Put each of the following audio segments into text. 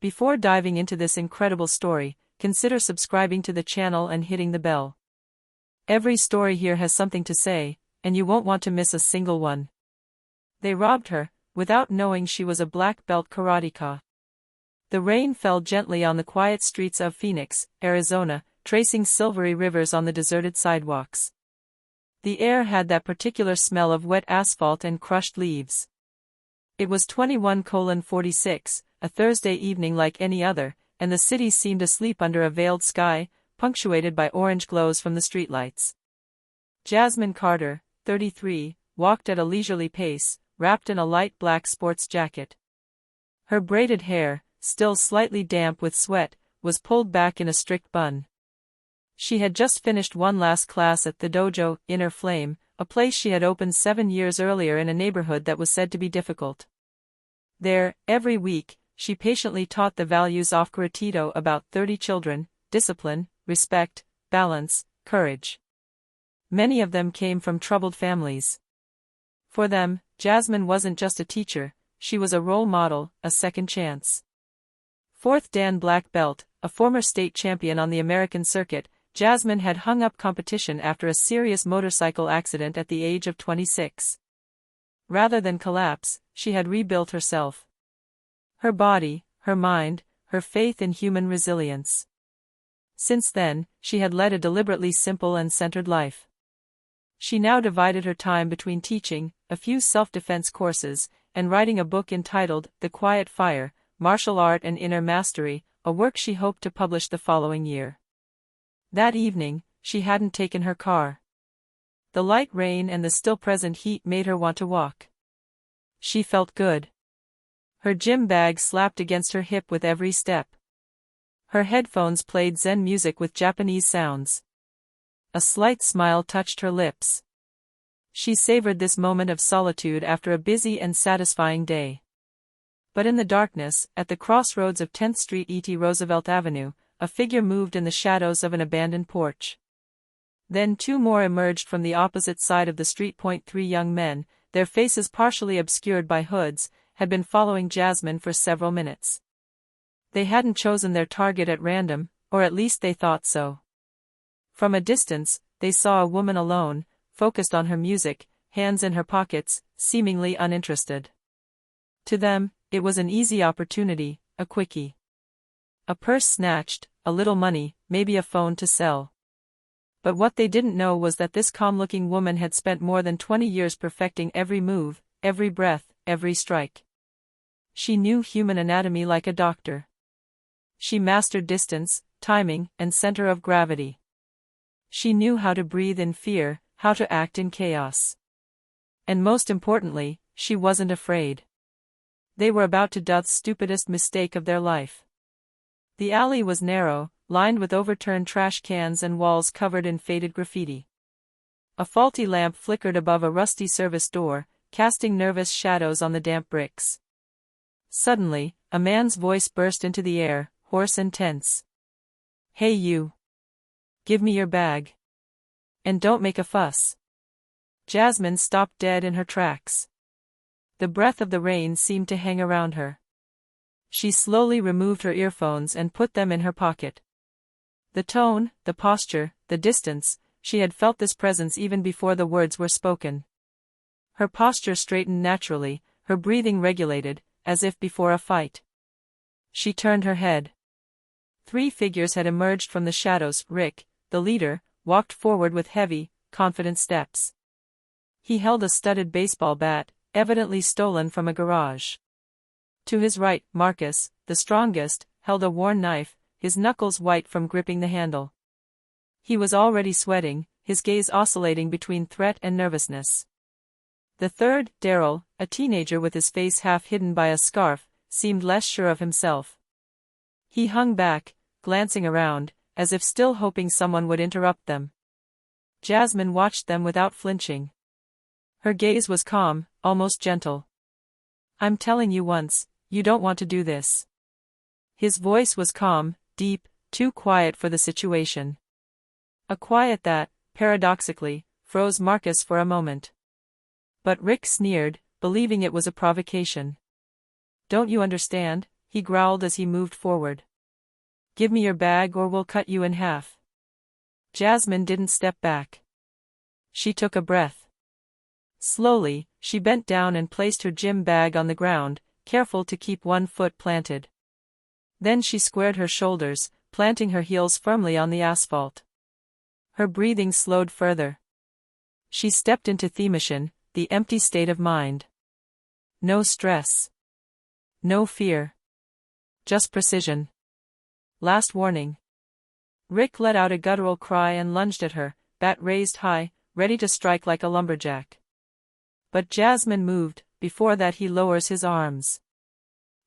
Before diving into this incredible story, consider subscribing to the channel and hitting the bell. Every story here has something to say, and you won't want to miss a single one. They robbed her, without knowing she was a black belt karateka. The rain fell gently on the quiet streets of Phoenix, Arizona, tracing silvery rivers on the deserted sidewalks. The air had that particular smell of wet asphalt and crushed leaves. It was 21:46, a Thursday evening like any other, and the city seemed asleep under a veiled sky, punctuated by orange glows from the streetlights. Jasmine Carter, 33, walked at a leisurely pace, wrapped in a light black sports jacket. Her braided hair, still slightly damp with sweat, was pulled back in a strict bun. She had just finished one last class at the dojo, Inner Flame, a place she had opened 7 years earlier in a neighborhood that was said to be difficult. There, every week, she patiently taught the values of karateka about 30 children: discipline, respect, balance, courage. Many of them came from troubled families. For them, Jasmine wasn't just a teacher, she was a role model, a second chance. Fourth Dan black belt, a former state champion on the American circuit, Jasmine had hung up competition after a serious motorcycle accident at the age of 26. Rather than collapse, she had rebuilt herself. Her body, her mind, her faith in human resilience. Since then, she had led a deliberately simple and centered life. She now divided her time between teaching, a few self-defense courses, and writing a book entitled The Quiet Fire, Martial Art and Inner Mastery, a work she hoped to publish the following year. That evening, she hadn't taken her car. The light rain and the still-present heat made her want to walk. She felt good. Her gym bag slapped against her hip with every step. Her headphones played Zen music with Japanese sounds. A slight smile touched her lips. She savored this moment of solitude after a busy and satisfying day. But in the darkness, at the crossroads of 10th Street et Roosevelt Avenue, a figure moved in the shadows of an abandoned porch. Then 2 more emerged from the opposite side of the street. 3 young men, their faces partially obscured by hoods, had been following Jasmine for several minutes. They hadn't chosen their target at random, or at least they thought so. From a distance, they saw a woman alone, focused on her music, hands in her pockets, seemingly uninterested. To them, it was an easy opportunity, a quickie. A purse snatched, a little money, maybe a phone to sell. But what they didn't know was that this calm-looking woman had spent more than 20 years perfecting every move, every breath, every strike. She knew human anatomy like a doctor. She mastered distance, timing, and center of gravity. She knew how to breathe in fear, how to act in chaos. And most importantly, she wasn't afraid. They were about to do the stupidest mistake of their life. The alley was narrow, lined with overturned trash cans and walls covered in faded graffiti. A faulty lamp flickered above a rusty service door, casting nervous shadows on the damp bricks. Suddenly, a man's voice burst into the air, hoarse and tense. "Hey you! Give me your bag. And don't make a fuss." Jasmine stopped dead in her tracks. The breath of the rain seemed to hang around her. She slowly removed her earphones and put them in her pocket. The tone, the posture, the distance, she had felt this presence even before the words were spoken. Her posture straightened naturally, her breathing regulated, as if before a fight. She turned her head. 3 figures had emerged from the shadows. Rick, the leader, walked forward with heavy, confident steps. He held a studded baseball bat, evidently stolen from a garage. To his right, Marcus, the strongest, held a worn knife, his knuckles white from gripping the handle. He was already sweating, his gaze oscillating between threat and nervousness. The third, Daryl, a teenager with his face half hidden by a scarf, seemed less sure of himself. He hung back, glancing around, as if still hoping someone would interrupt them. Jasmine watched them without flinching. Her gaze was calm, almost gentle. "I'm telling you once, you don't want to do this." His voice was calm, deep, too quiet for the situation. A quiet that, paradoxically, froze Marcus for a moment. But Rick sneered, believing it was a provocation. "Don't you understand? he growled as he moved forward. "Give me your bag or we'll cut you in half." Jasmine didn't step back. She took a breath. Slowly, she bent down and placed her gym bag on the ground, careful to keep one foot planted. Then she squared her shoulders, planting her heels firmly on the asphalt. Her breathing slowed further. She stepped into Themation, the empty state of mind. No stress. No fear. Just precision. Last warning. Rick let out a guttural cry and lunged at her, bat raised high, ready to strike like a lumberjack. But Jasmine moved. Before that he lowers his arms.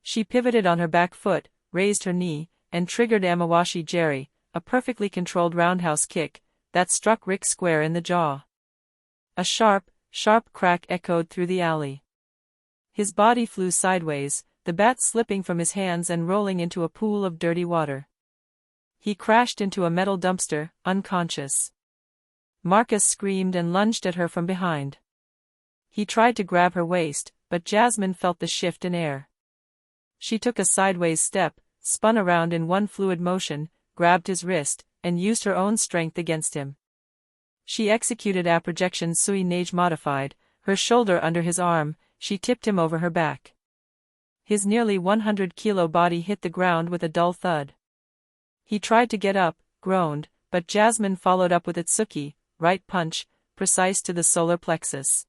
She pivoted on her back foot, raised her knee, and triggered Amawashi Jerry, a perfectly controlled roundhouse kick, that struck Rick square in the jaw. A sharp, sharp crack echoed through the alley. His body flew sideways, the bat slipping from his hands and rolling into a pool of dirty water. He crashed into a metal dumpster, unconscious. Marcus screamed and lunged at her from behind. He tried to grab her waist, but Jasmine felt the shift in air. She took a sideways step, spun around in one fluid motion, grabbed his wrist, and used her own strength against him. She executed a projection sui nage modified, her shoulder under his arm. She tipped him over her back. His nearly 100-kilo body hit the ground with a dull thud. He tried to get up, groaned, but Jasmine followed up with Itsuki, right punch, precise to the solar plexus.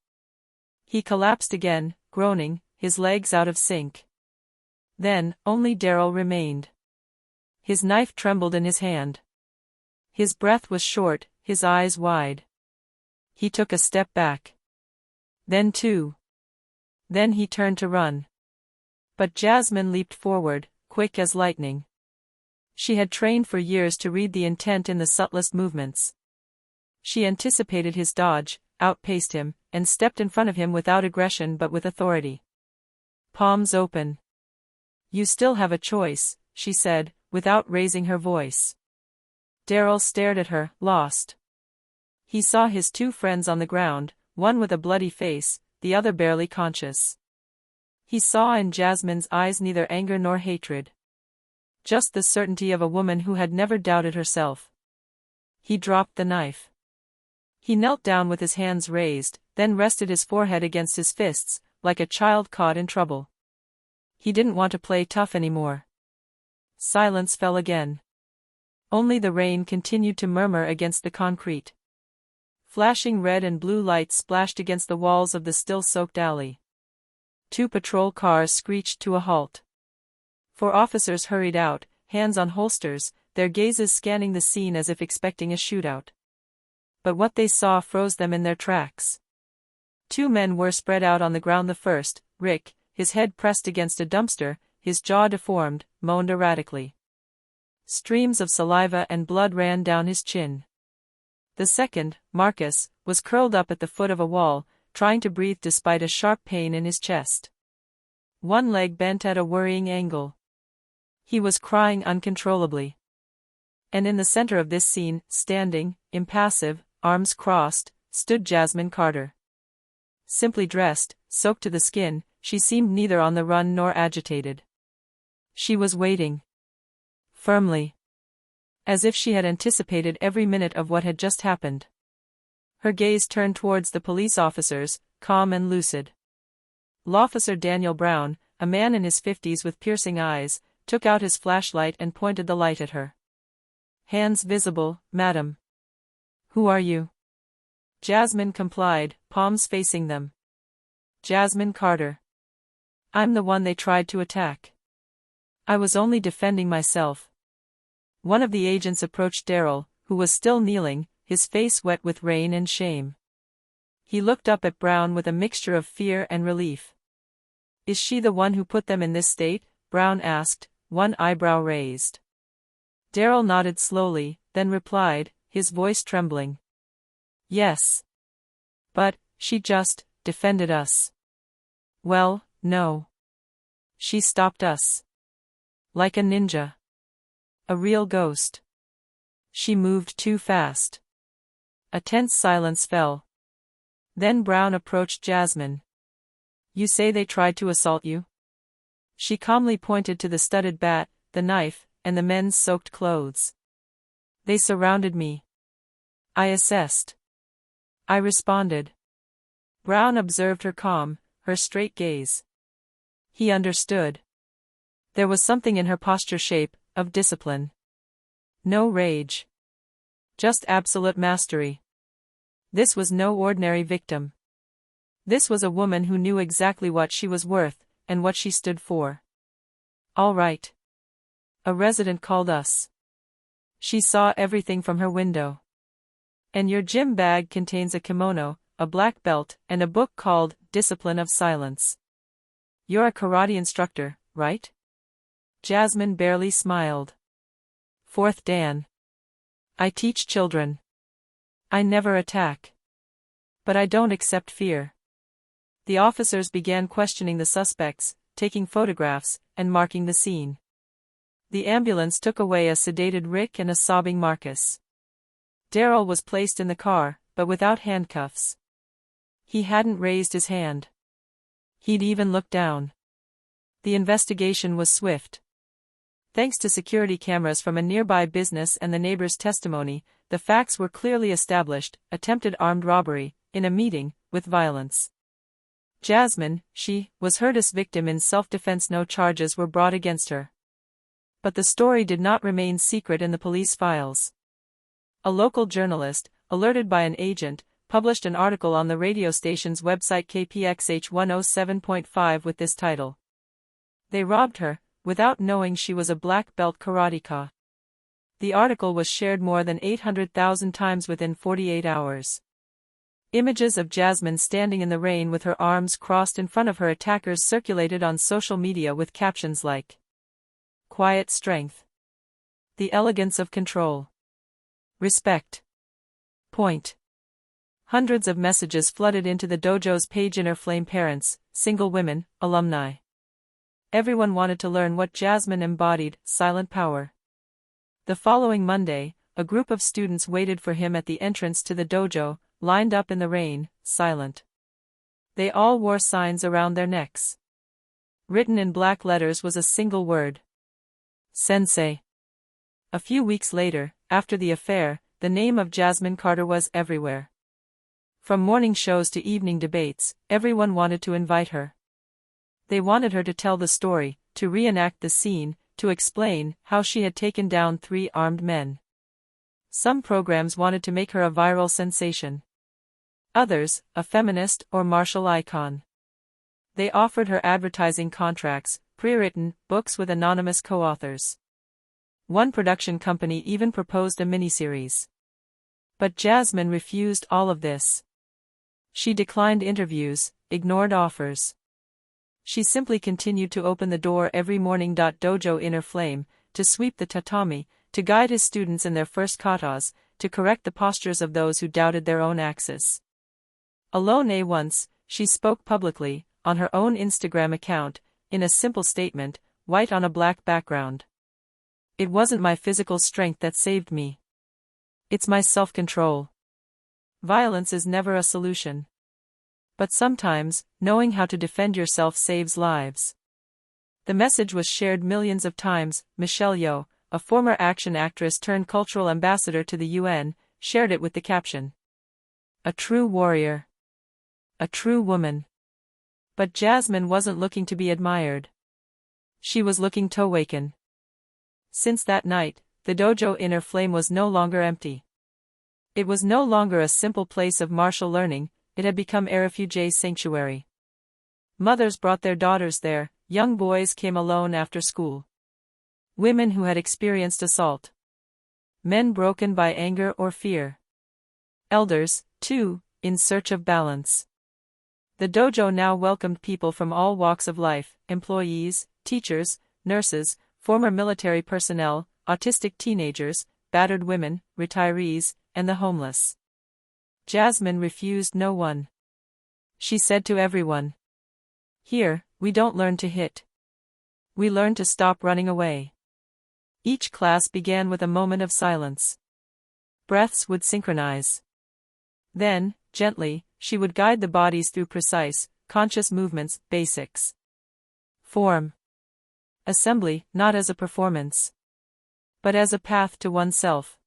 He collapsed again, groaning, his legs out of sync. Then, only Daryl remained. His knife trembled in his hand. His breath was short, his eyes wide. He took a step back. Then two. Then he turned to run. But Jasmine leaped forward, quick as lightning. She had trained for years to read the intent in the subtlest movements. She anticipated his dodge, outpaced him, and stepped in front of him without aggression but with authority. Palms open. "You still have a choice," she said, without raising her voice. Daryl stared at her, lost. He saw his two friends on the ground, one with a bloody face, the other barely conscious. He saw in Jasmine's eyes neither anger nor hatred. Just the certainty of a woman who had never doubted herself. He dropped the knife. He knelt down with his hands raised, then rested his forehead against his fists, like a child caught in trouble. He didn't want to play tough anymore. Silence fell again. Only the rain continued to murmur against the concrete. Flashing red and blue lights splashed against the walls of the still-soaked alley. 2 patrol cars screeched to a halt. 4 officers hurried out, hands on holsters, their gazes scanning the scene as if expecting a shootout. But what they saw froze them in their tracks. 2 men were spread out on the ground. The first, Rick, his head pressed against a dumpster, his jaw deformed, moaned erratically. Streams of saliva and blood ran down his chin. The second, Marcus, was curled up at the foot of a wall, trying to breathe despite a sharp pain in his chest. One leg bent at a worrying angle. He was crying uncontrollably. And in the center of this scene, standing, impassive, arms crossed, stood Jasmine Carter. Simply dressed, soaked to the skin, she seemed neither on the run nor agitated. She was waiting. Firmly. As if she had anticipated every minute of what had just happened. Her gaze turned towards the police officers, calm and lucid. Lawofficer Daniel Brown, a man in his 50s with piercing eyes, took out his flashlight and pointed the light at her. "Hands visible, madam." "Who are you?" Jasmine complied, palms facing them. "Jasmine Carter. I'm the one they tried to attack. I was only defending myself." One of the agents approached Daryl, who was still kneeling, his face wet with rain and shame. He looked up at Brown with a mixture of fear and relief. "Is she the one who put them in this state?" Brown asked, one eyebrow raised. Daryl nodded slowly, then replied, his voice trembling. "Yes. But, she just defended us." "Well, no. She stopped us. Like a ninja. A real ghost. She moved too fast." A tense silence fell. Then Brown approached Jasmine. "You say they tried to assault you?" She calmly pointed to the studded bat, the knife, and the men's soaked clothes. They surrounded me. I assessed. I responded. Brown observed her calm, her straight gaze. He understood. There was something in her posture shape, of discipline. No rage. Just absolute mastery. This was no ordinary victim. This was a woman who knew exactly what she was worth, and what she stood for. All right. A resident called us. She saw everything from her window. And your gym bag contains a kimono, a black belt, and a book called Discipline of Silence. You're a karate instructor, right? Jasmine barely smiled. Fourth Dan. I teach children. I never attack. But I don't accept fear. The officers began questioning the suspects, taking photographs, and marking the scene. The ambulance took away a sedated Rick and a sobbing Marcus. Daryl was placed in the car, but without handcuffs. He hadn't raised his hand. He'd even looked down. The investigation was swift. Thanks to security cameras from a nearby business and the neighbor's testimony, the facts were clearly established: attempted armed robbery, in a meeting, with violence. Jasmine, she, was Hurtis' victim in self-defense. No charges were brought against her. But the story did not remain secret in the police files. A local journalist, alerted by an agent, published an article on the radio station's website KPXH 107.5 with this title. They robbed her, without knowing she was a black belt karateka. The article was shared more than 800,000 times within 48 hours. Images of Jasmine standing in the rain with her arms crossed in front of her attackers circulated on social media with captions like, "Quiet strength. The elegance of control. Respect. Point." Hundreds of messages flooded into the dojo's page. Inner flame parents, single women, alumni. Everyone wanted to learn what Jasmine embodied: silent power. The following Monday, a group of students waited for him at the entrance to the dojo, lined up in the rain, silent. They all wore signs around their necks. Written in black letters was a single word: Sensei. A few weeks later, after the affair, the name of Jasmine Carter was everywhere. From morning shows to evening debates, everyone wanted to invite her. They wanted her to tell the story, to reenact the scene, to explain how she had taken down 3 armed men. Some programs wanted to make her a viral sensation. Others, a feminist or martial icon. They offered her advertising contracts, pre-written books with anonymous co-authors. One production company even proposed a miniseries. But Jasmine refused all of this. She declined interviews, ignored offers. She simply continued to open the door every morning. Dojo Inner Flame, to sweep the tatami, to guide his students in their first katas, to correct the postures of those who doubted their own axis. Alone once, she spoke publicly, on her own Instagram account, in a simple statement, white on a black background. It wasn't my physical strength that saved me. It's my self-control. Violence is never a solution. But sometimes, knowing how to defend yourself saves lives. The message was shared millions of times. Michelle Yeoh, a former action actress turned cultural ambassador to the UN, shared it with the caption, "A true warrior. A true woman." But Jasmine wasn't looking to be admired. She was looking to awaken. Since that night, the dojo Inner Flame was no longer empty. It was no longer a simple place of martial learning, it had become a refugee sanctuary. Mothers brought their daughters there, young boys came alone after school. Women who had experienced assault. Men broken by anger or fear. Elders, too, in search of balance. The dojo now welcomed people from all walks of life: employees, teachers, nurses, former military personnel, autistic teenagers, battered women, retirees, and the homeless. Jasmine refused no one. She said to everyone, "Here, we don't learn to hit. We learn to stop running away." Each class began with a moment of silence. Breaths would synchronize. Then, gently, she would guide the bodies through precise, conscious movements: basics. Form. assembly, not as a performance, but as a path to oneself.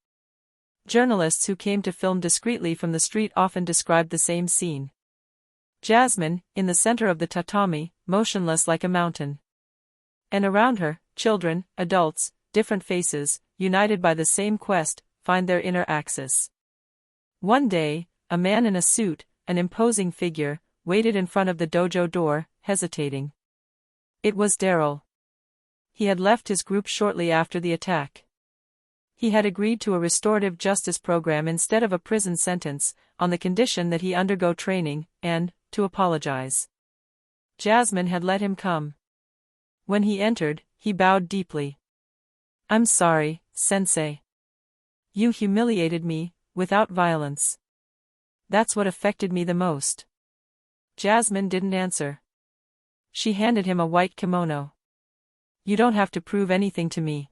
Journalists who came to film discreetly from the street often described the same scene. Jasmine, in the center of the tatami, motionless like a mountain. And around her, children, adults, different faces, united by the same quest, find their inner axis. One day, a man in a suit, an imposing figure, waited in front of the dojo door, hesitating. It was Daryl. He had left his group shortly after the attack. He had agreed to a restorative justice program instead of a prison sentence, on the condition that he undergo training, and, to apologize. Jasmine had let him come. When he entered, he bowed deeply. "I'm sorry, sensei. You humiliated me, without violence. That's what affected me the most." Jasmine didn't answer. She handed him a white kimono. "You don't have to prove anything to me.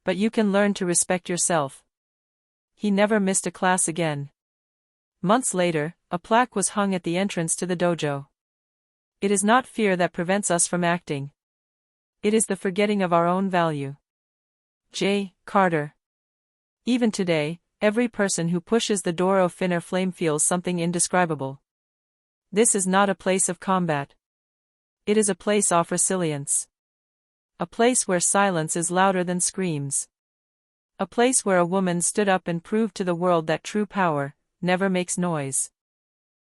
But you can learn to respect yourself." He never missed a class again. Months later, a plaque was hung at the entrance to the dojo. "It is not fear that prevents us from acting. It is the forgetting of our own value." J. Carter. Even today, every person who pushes the door of inner flame feels something indescribable. This is not a place of combat. It is a place of resilience. A place where silence is louder than screams. A place where a woman stood up and proved to the world that true power never makes noise.